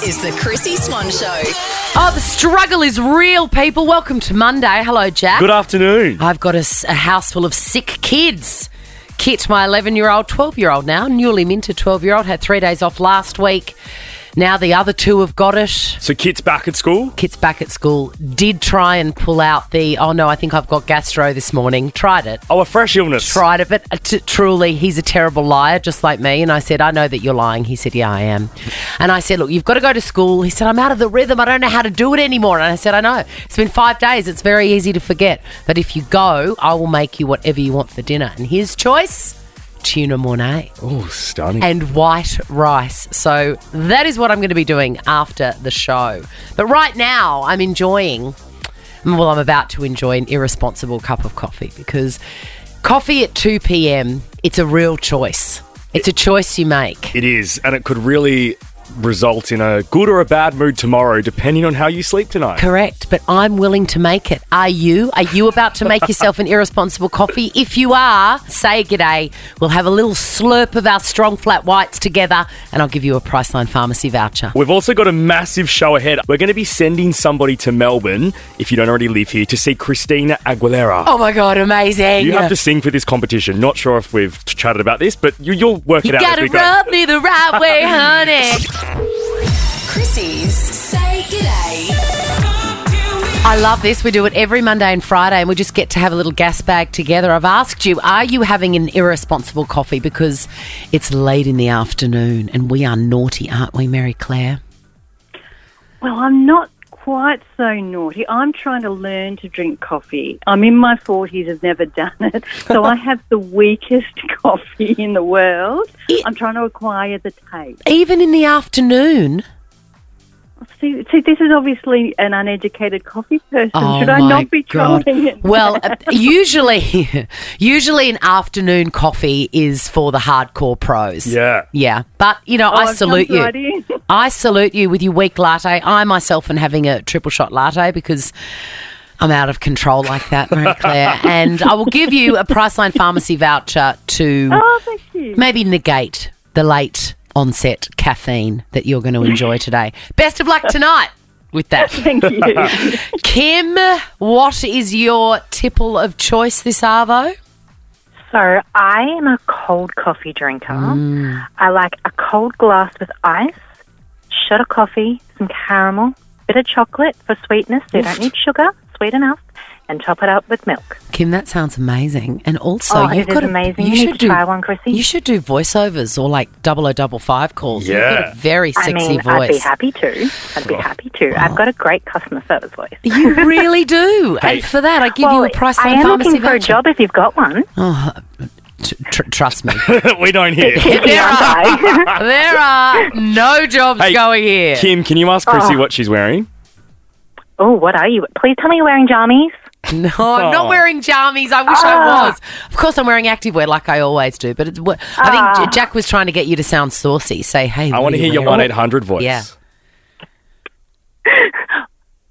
This is the Chrissy Swan Show. Oh, the struggle is real, people. Welcome to Monday. Hello, Jack. Good afternoon. I've got a house full of sick kids. Kit, my 11-year-old, 12-year-old now, newly minted 12-year-old, had 3 days off last week. Now the other two have got it. So Kit's back at school? Kit's back at school. Did try and pull out the, oh no, I think I've got gastro this morning. Tried it. Oh, a fresh illness. Tried it, but truly, he's a terrible liar, just like me. And I said, I know that you're lying. He said, yeah, I am. And I said, look, you've got to go to school. He said, I'm out of the rhythm. I don't know how to do it anymore. And I said, I know. It's been 5 days. It's very easy to forget. But if you go, I will make you whatever you want for dinner. And his choice? Tuna mornay. Oh, stunning. And white rice. So that is what I'm going to be doing after the show. But right now I'm about to enjoy an irresponsible cup of coffee, because coffee at 2 p.m, it's a real choice. It's a choice you make. It is, and it could really result in a good or a bad mood tomorrow, depending on how you sleep tonight. Correct, but I'm willing to make it. Are you? Are you about to make yourself an irresponsible coffee? If you are, say g'day. We'll have a little slurp of our strong flat whites together, and I'll give you a Priceline Pharmacy voucher. We've also got a massive show ahead. We're going to be sending somebody to Melbourne, if you don't already live here, to see Christina Aguilera. Oh my God, amazing. You have to sing for this competition. Not sure if we've chatted about this, but you'll work it out as we go. You gotta rub me the right way, honey. Chrissy's Say G'day. I love this. We do it every Monday and Friday, and we just get to have a little gas bag together. I've asked you, are you having an irresponsible coffee? Because it's late in the afternoon and we are naughty, aren't we, Mary Claire? Well, I'm not quite so naughty. I'm trying to learn to drink coffee. I'm in my 40s, have never done it, so I have the weakest coffee in the world. I'm trying to acquire the taste. Even in the afternoon? See, this is obviously an uneducated coffee person. Oh, should I not be God. trying it? Well, usually an afternoon coffee is for the hardcore pros. Yeah. Yeah. But, I salute you. Right in. I salute you with your weak latte. I myself am having a triple shot latte because I'm out of control like that, Mary Claire. And I will give you a Priceline Pharmacy voucher to Thank you. maybe negate the late onset caffeine that you're going to enjoy today. Best of luck tonight with that. Thank you. Kim, what is your tipple of choice this arvo? So I am a cold coffee drinker. I like a cold glass with ice, shot of coffee, some caramel, bit of chocolate for sweetness. So you don't need sugar, sweet enough, and top it up with milk. Kim, that sounds amazing. And also, you've got amazing. You should try one, Chrissy. You should do voiceovers or like 0055 calls. Yeah. You've got a very sexy voice. I'd be happy to. I've got a great customer service voice. You really do. And for that, I give you a Priceline I am Pharmacy looking for a voucher. job if you've got one. Oh, trust me. We don't hear. There are no jobs going here. Kim, can you ask Chrissy what she's wearing? Oh, what are you? Please tell me you're wearing jammies. No, I'm not wearing jammies. I wish I was. Of course, I'm wearing activewear like I always do. But I think Jack was trying to get you to sound saucy. Say, hey, I want to hear your 1-800 voice. Yeah.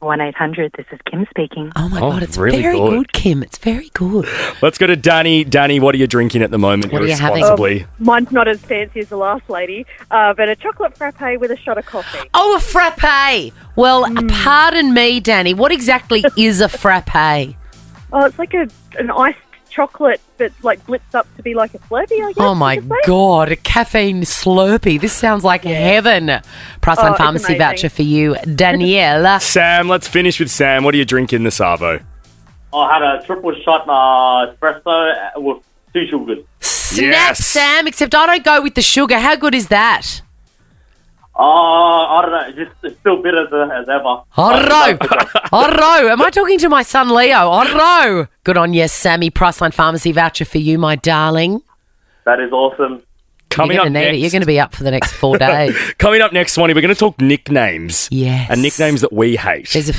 1-800, this is Kim speaking. Oh, my God, it's really very good. good, Kim. It's very good. Let's go to Danny. Danny, what are you drinking at the moment? What are you having? Irresponsibly. Mine's not as fancy as the last lady, but a chocolate frappe with a shot of coffee. Oh, a frappe. Well, pardon me, Danny. What exactly is a frappe? Oh, it's like an iced chocolate that like blips up to be like a Slurpee, I guess. Oh, my God. A caffeine Slurpee. This sounds like heaven. Priceline it's Pharmacy amazing. voucher for you, Danielle. Sam, let's finish with Sam. What are you drinking this arvo? I had a triple shot espresso with 2 sugars. Snap, Yes. Sam, except I don't go with the sugar. How good is that? I don't know, it's still bitter as ever. Horro! Horro! Am I talking to my son Leo? Horro! Good on you, Sammy. Priceline Pharmacy voucher for you, my darling. That is awesome. Coming You're up going to need it. next. You're going to be up for the next 4 days. Coming up next, Swanee, we're going to talk nicknames. Yes. And nicknames that we hate. There's a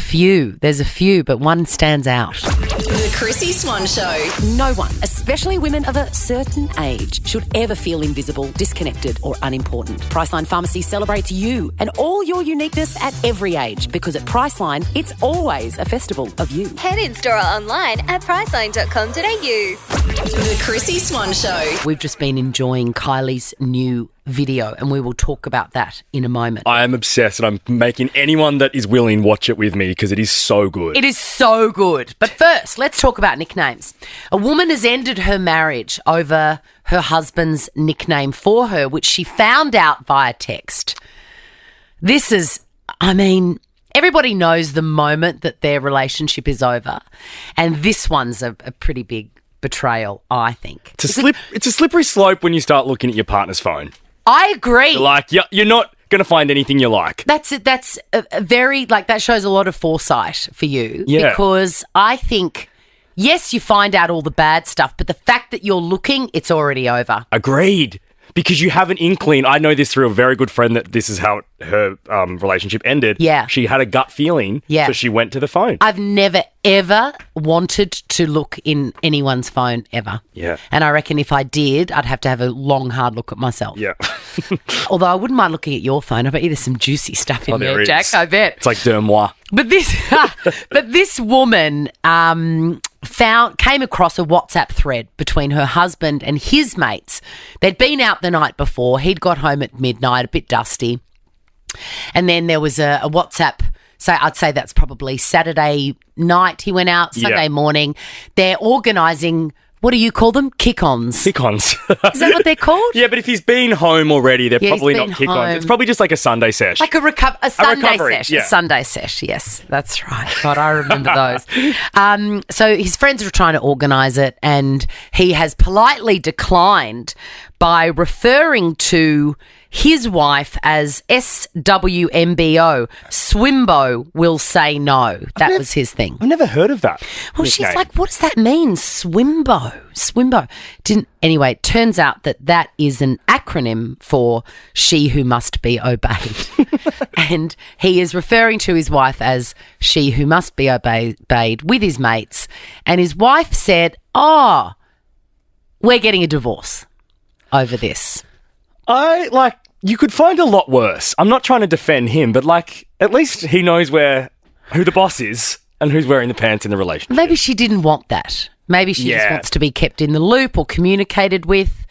few, but one stands out. The Chrissy Swan Show. No one, especially women of a certain age, should ever feel invisible, disconnected, or unimportant. Priceline Pharmacy celebrates you and all your uniqueness at every age, because at Priceline, it's always a festival of you. Head in store or online at priceline.com.au. The Chrissy Swan Show. We've just been enjoying Kylie's new video, and we will talk about that in a moment. I am obsessed, and I'm making anyone that is willing watch it with me because it is so good. It is so good. But first, let's talk about nicknames. A woman has ended her marriage over her husband's nickname for her, which she found out via text. This is, everybody knows the moment that their relationship is over, and this one's a pretty big betrayal, I think. It's a slippery slope when you start looking at your partner's phone. I agree. You're not going to find anything you like. That's it. That's a very, that shows a lot of foresight for you. Yeah. Because I think, yes, you find out all the bad stuff, but the fact that you're looking, it's already over. Agreed. Because you have an inkling. I know this through a very good friend that this is how her relationship ended. Yeah. She had a gut feeling. Yeah. So she went to the phone. I've never, ever wanted to look in anyone's phone, ever. Yeah. And I reckon if I did, I'd have to have a long, hard look at myself. Yeah. Although I wouldn't mind looking at your phone. I bet you there's some juicy stuff in there, is. Jack. I bet. It's like Dermois. But this woman came across a WhatsApp thread between her husband and his mates. They'd been out the night before. He'd got home at midnight, a bit dusty. And then there was a WhatsApp. So I'd say that's probably Saturday night he went out, Sunday morning. They're organising, what do you call them? Kick-ons. Kick-ons. Is that what they're called? Yeah, but if he's been home already, they're probably he's not been kick-ons. home. It's probably just like a Sunday sesh. Like a Sunday recovery, sesh. yeah. A Sunday sesh, yes. That's right. God, I remember those. So his friends were trying to organise it, and he has politely declined by referring to his wife as SWMBO. Swimbo will say no. That was his thing. I've never heard of that. Well, she's like, what does that mean? Swimbo. Anyway, it turns out that is an acronym for she who must be obeyed. And he is referring to his wife as she who must be obeyed with his mates. And his wife said, we're getting a divorce over this. You could find a lot worse. I'm not trying to defend him, but at least he knows who the boss is and who's wearing the pants in the relationship. Maybe she didn't want that. Maybe she just wants to be kept in the loop or communicated with.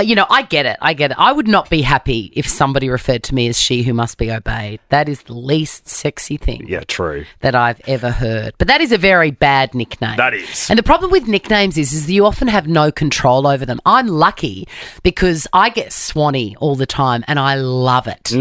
I get it. I would not be happy if somebody referred to me as she who must be obeyed. That is the least sexy thing. Yeah, true. That I've ever heard. But that is a very bad nickname. That is. And the problem with nicknames is that you often have no control over them. I'm lucky because I get Swanee all the time and I love it.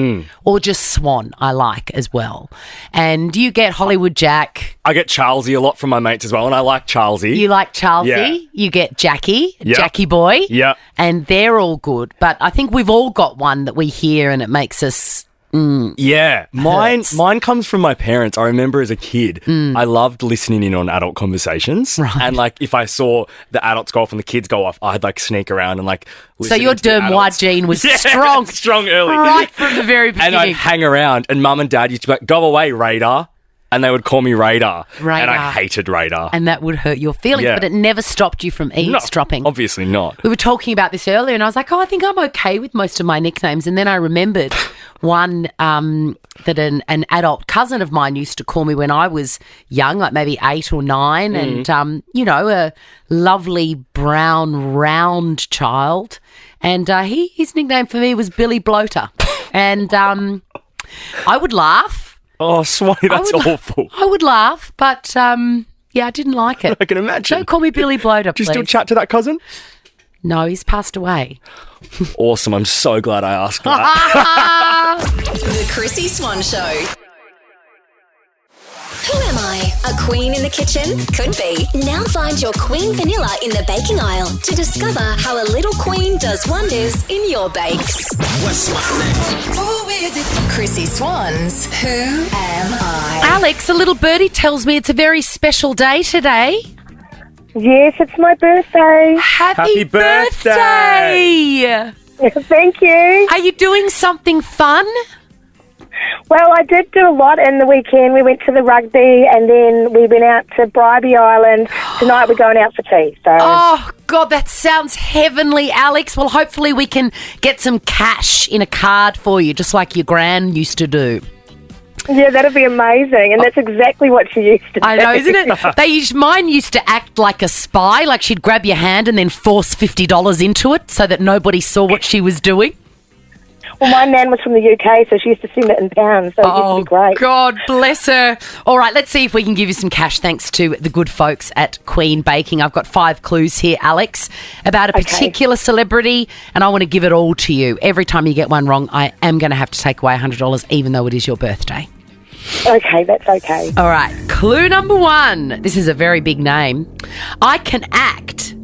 Or just Swan I like as well. And you get Hollywood Jack. I get Charlesy a lot from my mates as well, and I like Charlesy. You like Charlesy. Yeah. You get Jackie, Jackie boy. Yeah. And they're all good. But I think we've all got one that we hear and it makes us... Yeah. Mine comes from my parents. I remember as a kid, I loved listening in on adult conversations. Right. And if I saw the adults go off and the kids go off, I'd sneak around and listen So your to the Dermois adults. gene was Yeah, strong. strong early. Right from the very beginning. And I'd hang around, and Mum and Dad used to be like, go away, Radar. And they would call me Radar. And I hated Radar. And that would hurt your feelings, Yeah. but it never stopped you from eavesdropping. No, obviously not. We were talking about this earlier, and I was like, I think I'm okay with most of my nicknames. And then I remembered one that an adult cousin of mine used to call me when I was young, like maybe 8 or 9, and, a lovely brown, round child. And his nickname for me was Billy Bloater. And I would laugh. Oh, Swanee, that's awful. I would laugh, but I didn't like it. I can imagine. Don't call me Billy Bloater, Do you please. still chat to that cousin? No, he's passed away. Awesome. I'm so glad I asked that. The Chrissy Swan Show. Who am I? A queen in the kitchen? Could be. Now find your queen vanilla in the baking aisle to discover how a little queen does wonders in your bakes. What's my name? Who is it? Chrissy Swan's Who Am I? Alex, a little birdie tells me it's a very special day today. Yes, it's my birthday. Happy birthday! Thank you. Are you doing something fun? Well, I did do a lot in the weekend. We went to the rugby and then we went out to Bribey Island. Tonight we're going out for tea. So. Oh, God, that sounds heavenly, Alex. Well, hopefully we can get some cash in a card for you, just like your gran used to do. Yeah, that'd be amazing. And that's exactly what she used to do. I know, isn't it? Mine used to act like a spy, like she'd grab your hand and then force $50 into it so that nobody saw what she was doing. Well, my nan was from the UK, so she used to sing it in pounds, so it used to be great. God bless her. All right, let's see if we can give you some cash thanks to the good folks at Queen Baking. I've got 5 clues here, Alex, about a particular celebrity, and I want to give it all to you. Every time you get one wrong, I am going to have to take away $100, even though it is your birthday. Okay, that's okay. All right, clue number 1. This is a very big name. I can act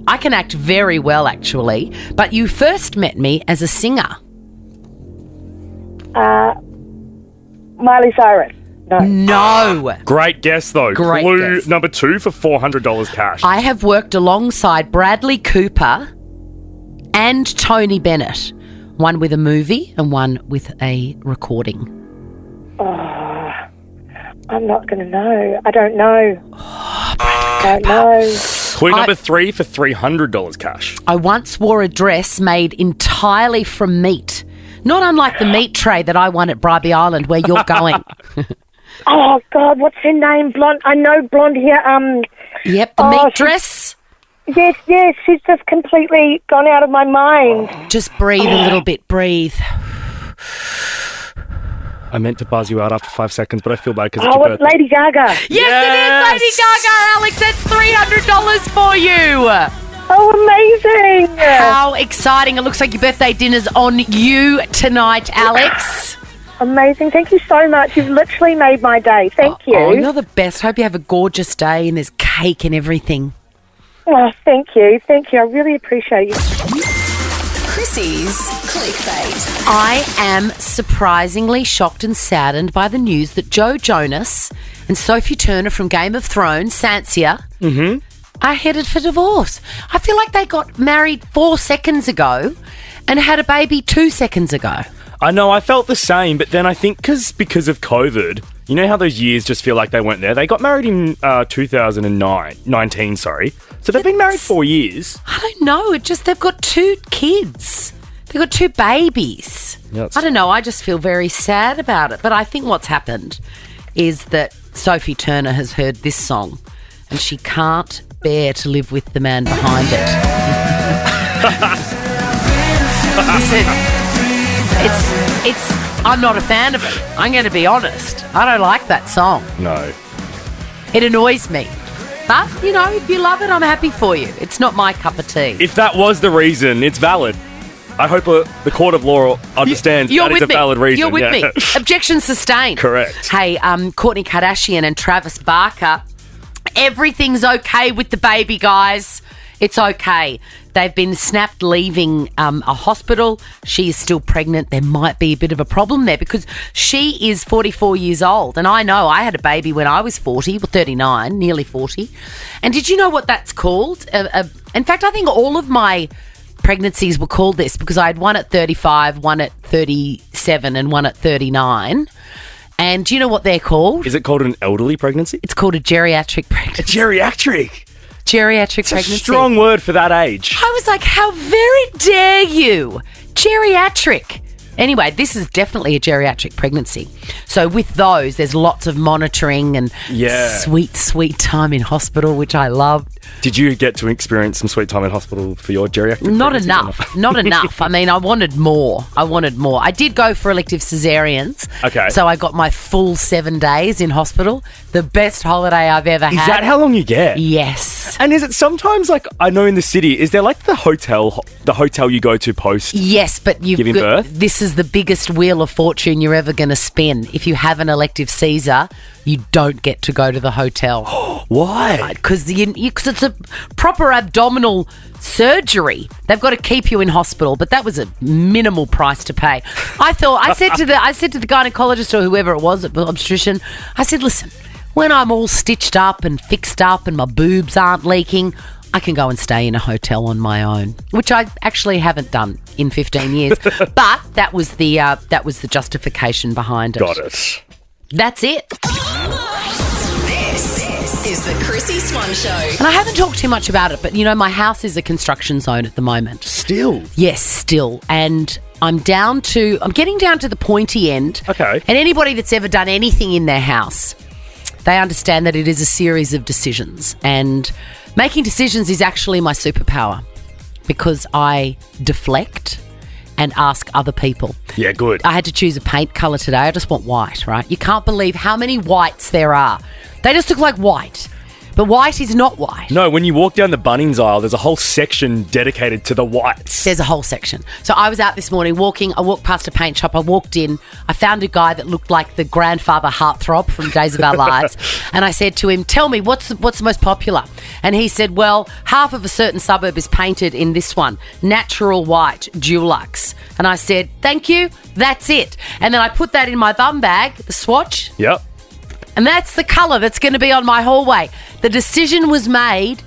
very well, actually, but you first met me as a singer. Miley Cyrus. No. Great guess, though. Great Clue guess. number 2 for $400 cash. I have worked alongside Bradley Cooper and Tony Bennett. One with a movie and one with a recording. I'm not going to know. I don't know. I don't know. Clue number 3 for $300 cash. I once wore a dress made entirely from meat. Not unlike the meat tray that I won at Bribey Island where you're going. Oh, God, what's her name? Blonde. I know blonde hair. Yep, the meat dress. Yes, she's just completely gone out of my mind. Just breathe a little bit, breathe. I meant to buzz you out after 5 seconds, but I feel bad because it's your It's birthday. Lady Gaga. Yes, it is Lady Gaga, Alex. That's $300 for you. Oh, amazing. How exciting. It looks like your birthday dinner's on you tonight, Alex. Amazing. Thank you so much. You've literally made my day. Thank you. Oh, you're the best. Hope you have a gorgeous day and there's cake and everything. Oh, thank you. Thank you. I really appreciate you. Chrissy's clickbait. I am surprisingly shocked and saddened by the news that Jonas and Sophie Turner from Game of Thrones, Sansa, are headed for divorce. I feel like they got married 4 seconds ago and had a baby 2 seconds ago. I know, I felt the same, but then I think because of COVID, you know how those years just feel like they weren't there? They got married in 2019, sorry. So they've been married 4 years. I don't know. They've got 2 kids. They've got 2 babies. Yeah, I don't know. I just feel very sad about it. But I think what's happened is that Sophie Turner has heard this song and she can't bear to live with the man behind it. Listen, I'm not a fan of it. I'm going to be honest. I don't like that song. No. It annoys me. But, if you love it, I'm happy for you. It's not my cup of tea. If that was the reason, it's valid. I hope the court of law understands that it's a valid reason. You're with me. Objection sustained. Correct. Hey, Kourtney Kardashian and Travis Barker, everything's okay with the baby, guys. It's okay. They've been snapped leaving a hospital. She is still pregnant. There might be a bit of a problem there because she is 44 years old. And I know I had a baby when I was 39, nearly 40. And did you know what that's called? In fact, I think all of my pregnancies were called this because I had one at 35, one at 37 and one at 39. And do you know what they're called? Is it called an elderly pregnancy? It's called a geriatric pregnancy. A geriatric? Geriatric pregnancy. It's a strong word for that age. I was like, how very dare you? Geriatric. Anyway, this is definitely a geriatric pregnancy. So with those, there's lots of monitoring and sweet, sweet time in hospital, which I loved. Did you get to experience some sweet time in hospital for your geriatric Not pregnancy? enough. Not enough. I mean, I wanted more. I did go for elective cesareans. Okay. So I got my full 7 days in hospital. The best holiday I've ever had. Is that how long you get? Yes. And is it sometimes like, I know in the city, is there like the hotel you go to post? Yes, but giving birth? This is the biggest wheel of fortune you're ever going to spin. If you have an elective Caesar, you don't get to go to the hotel. Why? Because it's a proper abdominal surgery. They've got to keep you in hospital, but that was a minimal price to pay. I said to the gynecologist or whoever it was, the obstetrician, I said, listen, when I'm all stitched up and fixed up and my boobs aren't leaking, I can go and stay in a hotel on my own, which I actually haven't done in 15 years. But that was the justification behind it. Got it. That's it. This is the Chrissy Swan Show. And I haven't talked too much about it, but my house is a construction zone at the moment. Still? Yes, still. And I'm getting down to the pointy end. Okay. And anybody that's ever done anything in their house, they understand that it is a series of decisions. And making decisions is actually my superpower because I deflect and ask other people. Yeah, good. I had to choose a paint colour today. I just want white, right? You can't believe how many whites there are. They just look like white. But white is not white. No, when you walk down the Bunnings aisle, there's a whole section dedicated to the whites. There's a whole section. So I was out this morning walking. I walked past a paint shop. I walked in. I found a guy that looked like the grandfather heartthrob from Days of Our Lives. And I said to him, tell me, what's the most popular? And he said, well, half of a certain suburb is painted in this one, natural white, Dulux. And I said, thank you, that's it. And then I put that in my bum bag, the swatch. Yep. And that's the colour that's going to be on my hallway. The decision was made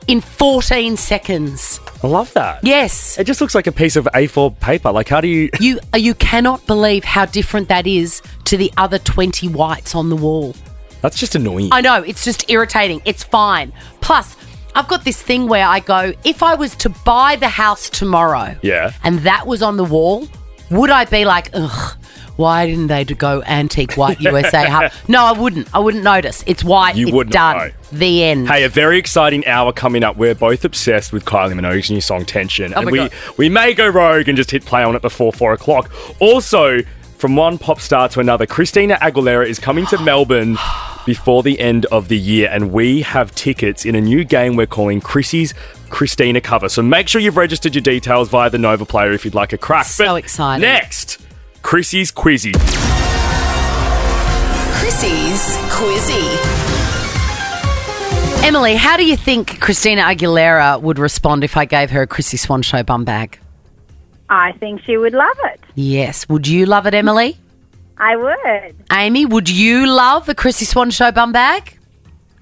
in 14 seconds. I love that. Yes. It just looks like a piece of A4 paper. Like, how do you... You cannot believe how different that is to the other 20 whites on the wall. That's just annoying. I know. It's just irritating. It's fine. Plus, I've got this thing where I go, if I was to buy the house tomorrow and that was on the wall, would I be like, ugh, why didn't they go antique white USA? No, I wouldn't. I wouldn't notice. It's white. It's done. Know. The end. Hey, a very exciting hour coming up. We're both obsessed with Kylie Minogue's new song, Tension. Oh, and we may go rogue and just hit play on it before 4 o'clock. Also, from one pop star to another, Christina Aguilera is coming to Melbourne before the end of the year, and we have tickets in a new game we're calling Chrissy's Christina Cover. So make sure you've registered your details via the Nova Player if you'd like a crack. So exciting. Next, Chrissy's Quizzy. Chrissy's Quizzy. Emily, how do you think Christina Aguilera would respond if I gave her a Chrissy Swan Show bum bag? I think she would love it. Yes. Would you love it, Emily? I would. Amy, would you love a Chrissy Swan Show bum bag?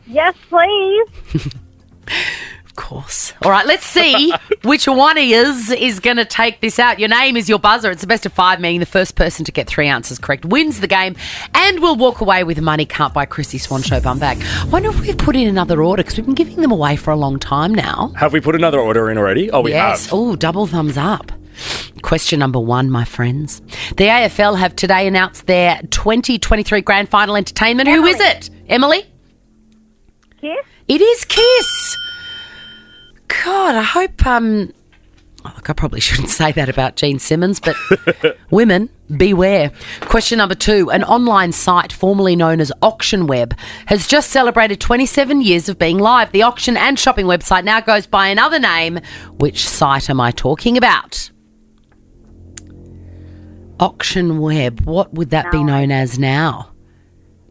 Yes, please. Of course. All right, let's see which one is going to take this out. Your name is your buzzer. It's the best of 5, meaning the first person to get 3 answers correct wins the game and will walk away with a money can't buy Chrissy Swan Show bum bag. I wonder if we've put in another order because we've been giving them away for a long time now. Have we put another order in already? Oh, we have. Yes. Oh, double thumbs up. Question number 1, my friends. The AFL have today announced their 2023 Grand Final entertainment. Emily. Who is it? Emily? Kiss? It is Kiss. God, I hope... look, I probably shouldn't say that about Gene Simmons, but women, beware. Question number 2. An online site formerly known as Auction Web has just celebrated 27 years of being live. The auction and shopping website now goes by another name. Which site am I talking about? Auction Web. What would that be known as now?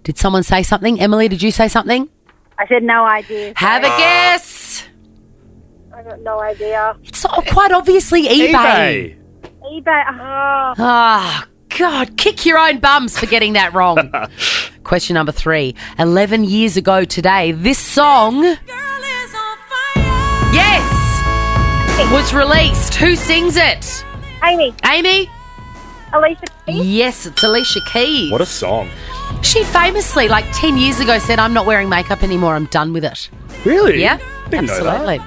Did someone say something? Emily, did you say something? I said no idea. Have a guess. I got no idea. It's quite obviously eBay. eBay. Oh. Oh, God, kick your own bums for getting that wrong. Question number 3. 11 years ago today, this song was released. Who sings it? Amy. Amy? Alicia Keys? Yes, it's Alicia Keys. What a song. She famously, 10 years ago, said, I'm not wearing makeup anymore. I'm done with it. Really? Yeah, Didn't know that. absolutely.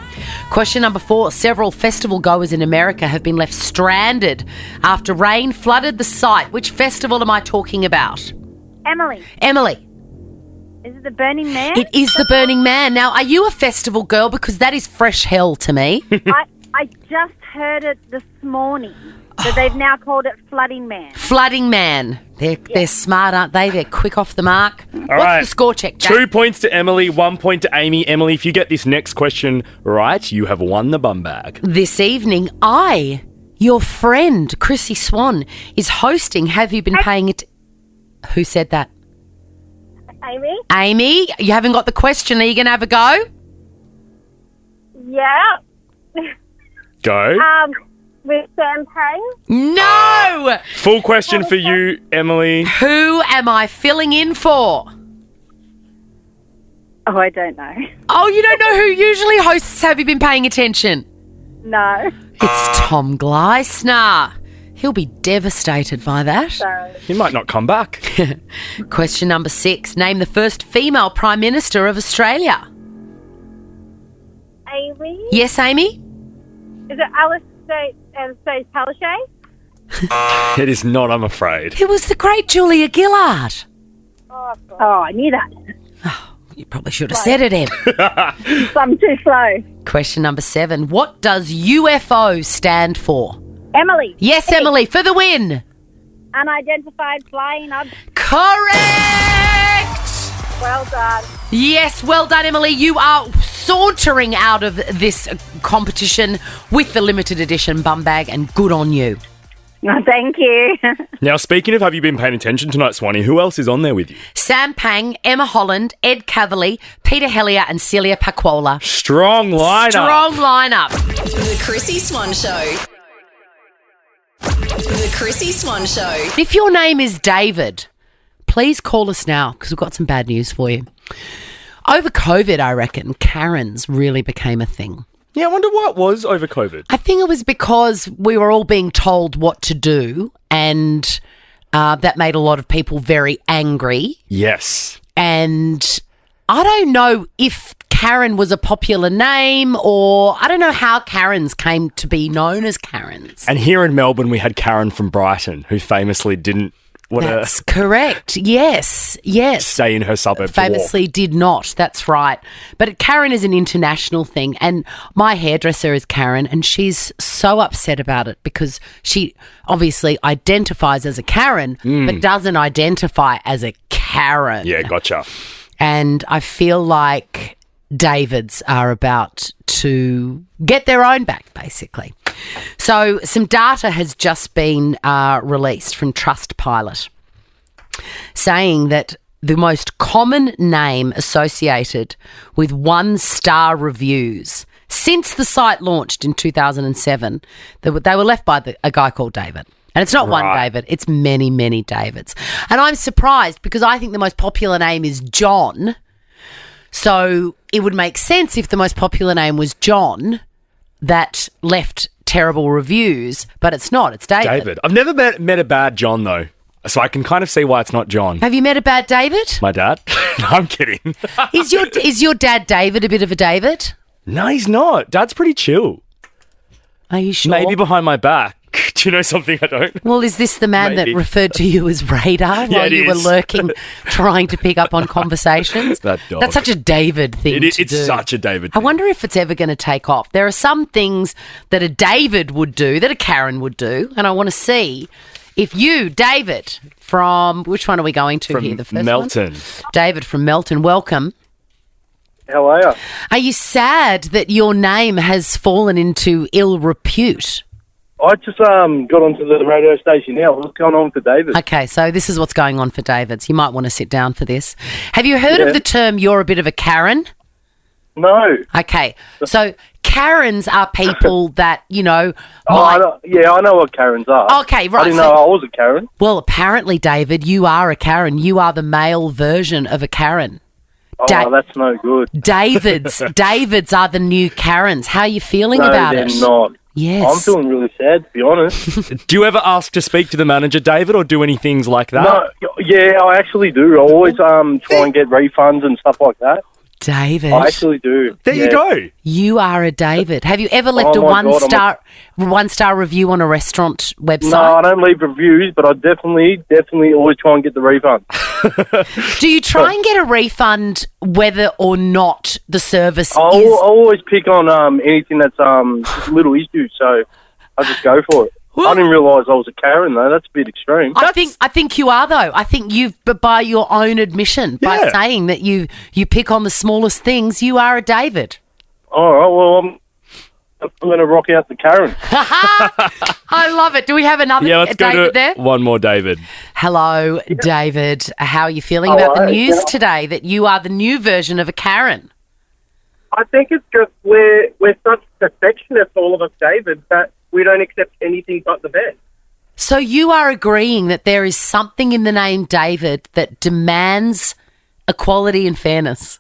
Question number 4. Several festival goers in America have been left stranded after rain flooded the site. Which festival am I talking about? Emily. Emily. Is it the Burning Man? It is the Burning Man. Now, are you a festival girl? Because that is fresh hell to me. I just heard it this morning. So they've now called it Flooding Man. Flooding Man. They're smart, aren't they? They're quick off the mark. What's right. the score check, Jack? 2 points to Emily, 1 point to Amy. Emily, if you get this next question right, you have won the bum bag. This evening, your friend, Chrissy Swan, is hosting Have You Been Paying It... Who said that? Amy? Amy, you haven't got the question. Are you going to have a go? Yeah. Go. With champagne? No! Full question for you, Emily. Who am I filling in for? Oh, I don't know. Oh, you don't know who usually hosts Have You Been Paying Attention? No. It's Tom Gleisner. He'll be devastated by that. Sorry. He might not come back. Question number 6. Name the first female Prime Minister of Australia. Amy? Yes, Amy? Is it Alice Palaszczuk? It is not, I'm afraid. It was the great Julia Gillard. Oh, I knew that. You probably should have said it, Em. I'm too slow. Question number 7. What does UFO stand for? Emily. Yes, Emily, for the win. Unidentified flying object. Correct! Well done. Yes, well done, Emily. You are sauntering out of this competition with the limited edition bum bag, and good on you. Thank you. Now, speaking of, have you been paying attention tonight, Swanee? Who else is on there with you? Sam Pang, Emma Holland, Ed Cavalier, Peter Hellier and Celia Paquola. Strong lineup. Strong lineup. The Chrissy Swan Show. The Chrissy Swan Show. If your name is David, please call us now because we've got some bad news for you. Over COVID, I reckon, Karens really became a thing. Yeah, I wonder what was over COVID. I think it was because we were all being told what to do, and that made a lot of people very angry. Yes. And I don't know if Karen was a popular name, or I don't know how Karens came to be known as Karens. And here in Melbourne, we had Karen from Brighton, who famously didn't That's correct. Yes. stay in her suburb Famously did not. That's right. But Karen is an international thing, and my hairdresser is Karen, and she's so upset about it because she obviously identifies as a Karen but doesn't identify as a Karen. Yeah, gotcha. And I feel like Davids are about to get their own back, basically. So some data has just been released from Trustpilot saying that the most common name associated with 1-star reviews since the site launched in 2007, they were left by a guy called David. And it's not one David, it's many, many Davids. And I'm surprised because I think the most popular name is John. So it would make sense if the most popular name was John that left terrible reviews, but it's not. It's David. I've never met a bad John, though, so I can kind of see why it's not John. Have you met a bad David? My dad? No, I'm kidding. Is your dad David a bit of a David? No, he's not. Dad's pretty chill. Are you sure? Maybe behind my back. Do you know something I don't? Well, is this the man that referred to you as radar while you were lurking, trying to pick up on conversations? That dog. That's such a David thing to do. It's such a David I thing. wonder if it's ever going to take off. There are some things that a David would do, that a Karen would do, and I want to see if you, David, from... Which one are we going to here? The first Melton. one? David from Melton, welcome. How are you? Are you sad that your name has fallen into ill repute? I just got onto the radio station now. What's going on for David? Okay, so this is what's going on for David. You might want to sit down for this. Have you heard of the term "you're a bit of a Karen"? No. Okay, so Karens are people that, you know... I know what Karens are. Okay, right. I didn't know I was a Karen. Well, apparently, David, you are a Karen. You are the male version of a Karen. Oh, that's no good. Davids are the new Karens. How are you feeling about it? No, they're not. Yes. I'm feeling really sad, to be honest. Do you ever ask to speak to the manager, David, or do any things like that? No, yeah, I actually do. I always try and get refunds and stuff like that. David. I actually do. There you go. You are a David. Have you ever left a one-star review on a restaurant website? No, I don't leave reviews, but I definitely always try and get the refund. Do you try and get a refund whether or not the service I always pick on anything that's a little issue, so I just go for it. I didn't realise I was a Karen, though. That's a bit extreme. I think you are, though. I think by your own admission, by saying that you pick on the smallest things, you are a David. All right, well, I'm going to rock out the Karen. I love it. Do we have another let's David go to there? one more David. Hello, David. How are you feeling about the news today that you are the new version of a Karen? I think it's just we're such perfectionists, all of us, David, that we don't accept anything but the best. So you are agreeing that there is something in the name David that demands equality and fairness?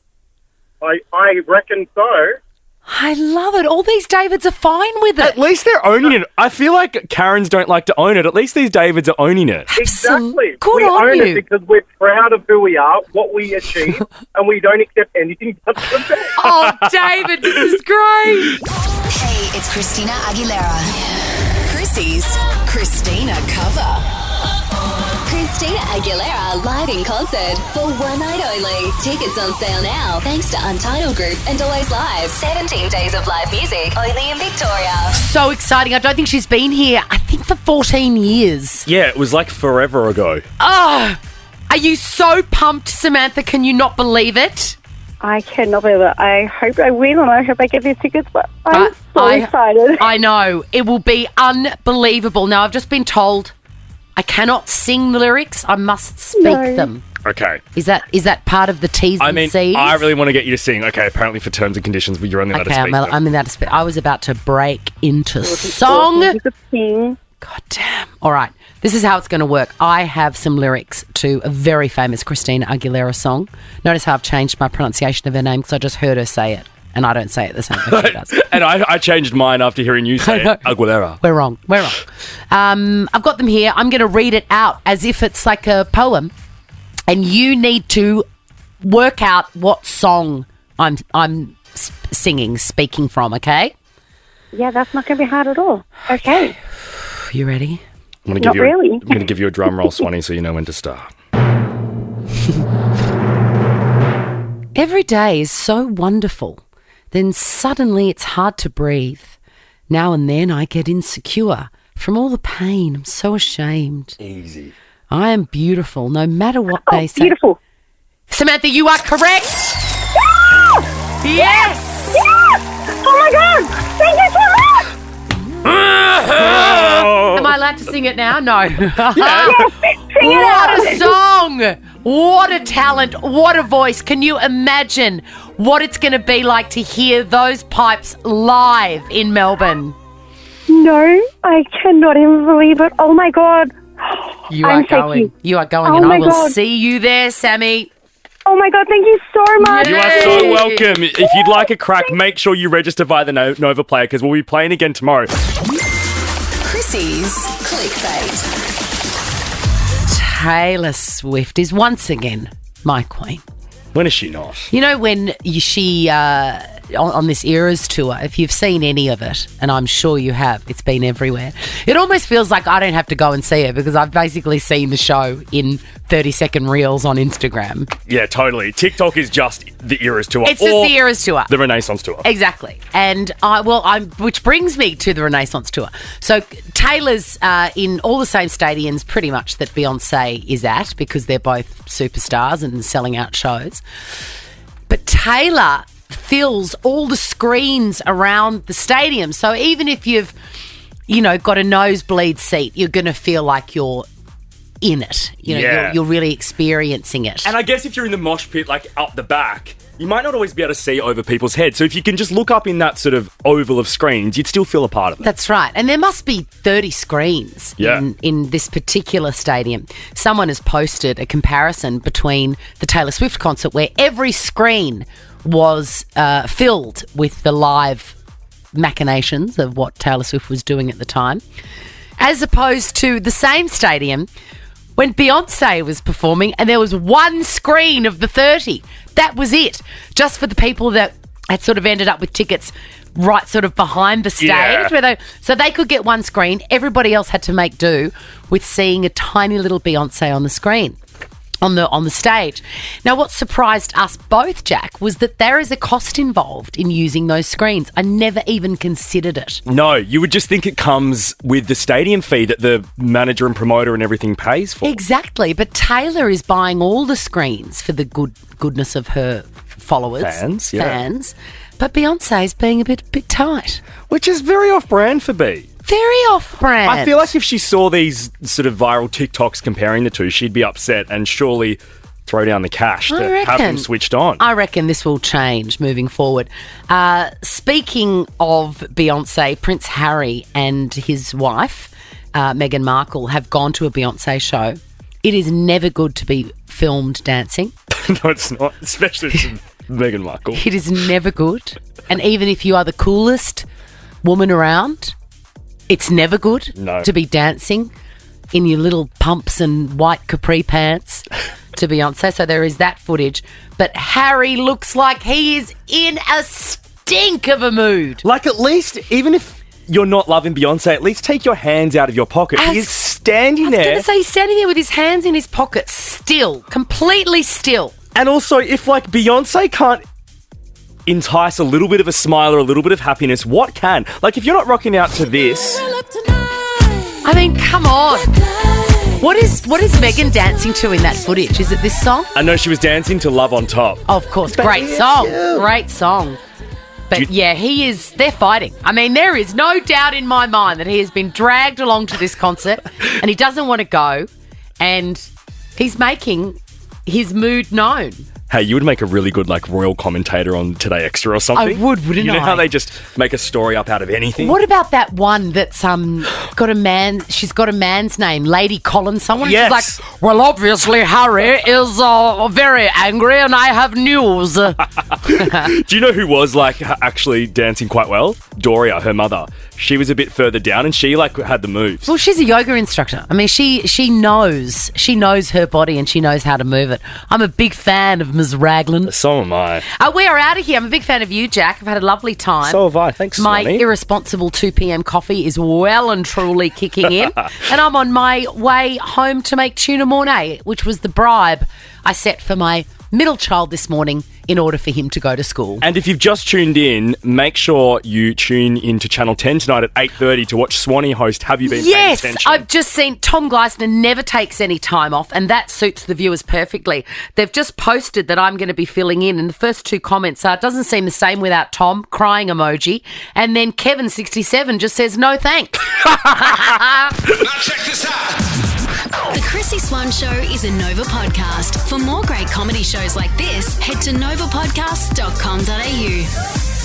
I reckon so. I love it. All these Davids are fine with it. At least they're owning it. I feel like Karens don't like to own it. At least these Davids are owning it. Exactly. Good we on own you. it because we're proud of who we are, what we achieve, and we don't accept anything but the best. Oh, David, this is great. Hey, it's Christina Aguilera. Chrissy's Christina cover. Christina Aguilera live in concert for one night only. Tickets on sale now thanks to Untitled Group and Always Live. 17 days of live music only in Victoria. So exciting. I don't think she's been here, I think, for 14 years. Yeah, it was like forever ago. Oh, are you so pumped, Samantha? Can you not believe it? I cannot believe it. I hope I win and I hope I get these tickets, but I'm so excited. I know. It will be unbelievable. Now, I've just been told I cannot sing the lyrics. I must speak them. Okay. Is that part of the T's and C's? I really want to get you to sing. Okay, apparently for terms and conditions, but you're only allowed to speak them. I'm allowed to speak. I was about to break into song. God damn. All right. This is how it's going to work. I have some lyrics to a very famous Christina Aguilera song. Notice how I've changed my pronunciation of her name because I just heard her say it, and I don't say it the same way she does. And I changed mine after hearing you say it. Aguilera. We're wrong. I've got them here. I'm going to read it out as if it's like a poem, and you need to work out what song I'm speaking from, okay? Yeah, that's not going to be hard at all. Okay. You ready? I'm going to give you a drum roll, Swanee, so you know when to start. Every day is so wonderful. Then suddenly it's hard to breathe. Now and then I get insecure. From all the pain, I'm so ashamed. Easy. I am beautiful, no matter what they say. Beautiful. Samantha, you are correct. Yeah! Yes! Yes! Oh my God! Thank you so much! Am I allowed to sing it now? No. Yes, sing it What out. a song! What a talent! What a voice! Can you imagine what it's going to be like to hear those pipes live in Melbourne? No, I cannot even believe it. Oh my God. You are going. You are going, and I will see you there, Sammy. Oh my God, thank you so much. You are so welcome. If you'd like a crack, make sure you register via the Nova Player because we'll be playing again tomorrow. Chrissy's Clickbait. Taylor Swift is once again my queen. When is she not? You know, when she, on this Eras tour, if you've seen any of it, and I'm sure you have, it's been everywhere, it almost feels like I don't have to go and see it because I've basically seen the show in 30-second reels on Instagram. Yeah, totally. TikTok is just the Eras tour. It's just the Eras tour. The Renaissance tour. Exactly. And which brings me to the Renaissance tour. So Taylor's in all the same stadiums pretty much that Beyonce is at because they're both superstars and selling out shows. But Taylor fills all the screens around the stadium. So even if you've, got a nosebleed seat, you're going to feel like you're in it. You're really experiencing it. And I guess if you're in the mosh pit, like up the back, you might not always be able to see over people's heads. So if you can just look up in that sort of oval of screens, you'd still feel a part of it. That's right. And there must be 30 screens in this particular stadium. Someone has posted a comparison between the Taylor Swift concert where every screen was filled with the live machinations of what Taylor Swift was doing at the time, as opposed to the same stadium when Beyonce was performing and there was one screen of the 30. That was it. Just for the people that had sort of ended up with tickets right sort of behind the stage. So they could get one screen. Everybody else had to make do with seeing a tiny little Beyonce on the screen. On the stage. Now, what surprised us both, Jack, was that there is a cost involved in using those screens. I never even considered it. No, you would just think it comes with the stadium fee that the manager and promoter and everything pays for. Exactly, but Taylor is buying all the screens for the goodness of her followers. Fans. But Beyonce is being a bit tight. Which is very off-brand for B. Very off-brand. I feel like if she saw these sort of viral TikToks comparing the two, she'd be upset and surely throw down the cash to have them switched on. I reckon this will change moving forward. Speaking of Beyonce, Prince Harry and his wife, Meghan Markle, have gone to a Beyonce show. It is never good to be filmed dancing. No, it's not, especially Meghan Markle. It is never good. And even if you are the coolest woman around, it's never good to be dancing in your little pumps and white capri pants to Beyonce. So there is that footage. But Harry looks like he is in a stink of a mood. Like, at least, even if you're not loving Beyonce, at least take your hands out of your pocket. He is standing I was there. going to say, he's standing there with his hands in his pockets, still, completely still. And also, if like Beyonce can't entice a little bit of a smile or a little bit of happiness, what can? Like, if you're not rocking out to this, I mean, come on. What is Megan dancing to in that footage? Is it this song? I know she was dancing to Love on Top. Oh, of course, great song. Great song. But yeah, they're fighting. I mean, there is no doubt in my mind that he has been dragged along to this concert and he doesn't want to go, and he's making his mood known. Hey, you would make a really good like royal commentator on Today Extra or something. I would, wouldn't I? You know how they just make a story up out of anything? What about that one that's got a man? She's got a man's name, Lady Collins. Someone. Yes. She's like, well, obviously Harry is very angry, and I have news. Do you know who was like actually dancing quite well? Doria, her mother. She was a bit further down, and she like had the moves. Well, she's a yoga instructor. I mean, she knows her body and she knows how to move it. I'm a big fan of Ms. Raglan. So am I. We are out of here. I'm a big fan of you, Jack. I've had a lovely time. So have I. Thanks, My Swanee. irresponsible 2 p.m. coffee is well and truly kicking in, and I'm on my way home to make tuna mornay, which was the bribe I set for my middle child this morning in order for him to go to school. And if you've just tuned in, make sure you tune into Channel 10 tonight at 8:30 to watch Swanee host Have You Been Paying Attention? Yes, I've just seen Tom Gleisner never takes any time off, and that suits the viewers perfectly. They've just posted that I'm going to be filling in, and the first 2 comments are, it doesn't seem the same without Tom, crying emoji, and then Kevin67 just says, no thanks. Now check this out. The Chrissy Swan Show is a Nova podcast. For more great comedy shows like this, head to novapodcast.com.au.